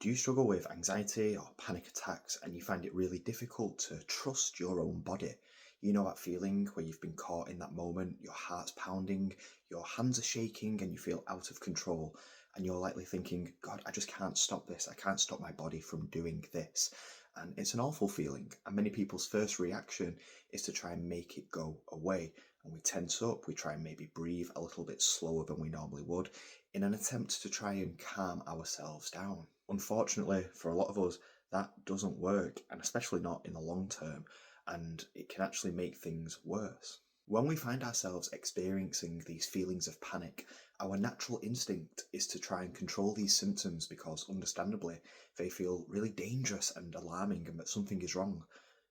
Do you struggle with anxiety or panic attacks and you find it really difficult to trust your own body? You know that feeling where you've been caught in that moment, your heart's pounding, your hands are shaking, and you feel out of control. And you're likely thinking, God, I just can't stop this. I can't stop my body from doing this. And it's an awful feeling. And many people's first reaction is to try and make it go away. And we tense up, we try and maybe breathe a little bit slower than we normally would in an attempt to try and calm ourselves down. Unfortunately, for a lot of us, that doesn't work, and especially not in the long term, and it can actually make things worse. When we find ourselves experiencing these feelings of panic, our natural instinct is to try and control these symptoms because, understandably, they feel really dangerous and alarming and that something is wrong.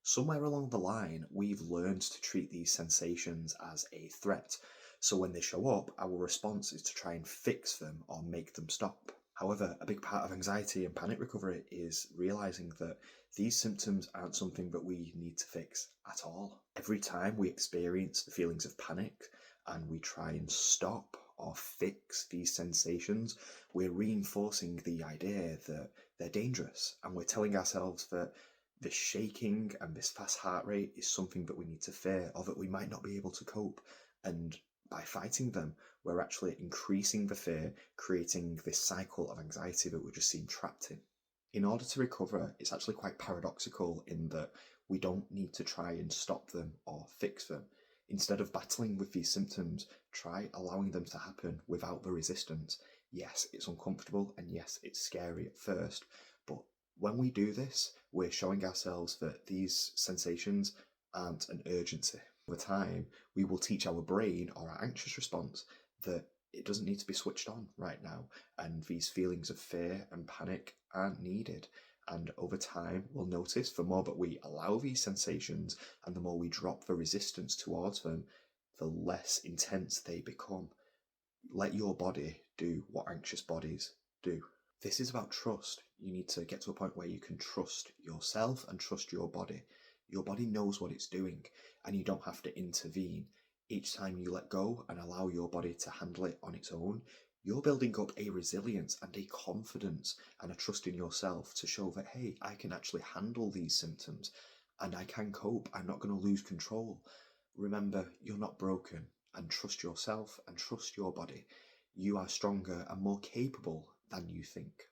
Somewhere along the line, we've learned to treat these sensations as a threat. So when they show up, our response is to try and fix them or make them stop. However, a big part of anxiety and panic recovery is realizing that these symptoms aren't something that we need to fix at all. Every time we experience the feelings of panic and we try and stop or fix these sensations, we're reinforcing the idea that they're dangerous, and we're telling ourselves that this shaking and this fast heart rate is something that we need to fear or that we might not be able to cope. And by fighting them, we're actually increasing the fear, creating this cycle of anxiety that we just seem trapped in. In order to recover, it's actually quite paradoxical in that we don't need to try and stop them or fix them. Instead of battling with these symptoms, try allowing them to happen without the resistance. Yes, it's uncomfortable and yes, it's scary at first, but when we do this, we're showing ourselves that these sensations aren't an urgency. Over time, we will teach our brain or our anxious response that it doesn't need to be switched on right now, and these feelings of fear and panic aren't needed. And over time, we'll notice the more that we allow these sensations and the more we drop the resistance towards them, the less intense they become. Let your body do what anxious bodies do. This is about trust. You need to get to a point where you can trust yourself and trust your body. Your body knows what it's doing, and you don't have to intervene. Each time you let go and allow your body to handle it on its own, you're building up a resilience and a confidence and a trust in yourself to show that, hey, I can actually handle these symptoms and I can cope. I'm not going to lose control. Remember, you're not broken, and trust yourself and trust your body. You are stronger and more capable than you think.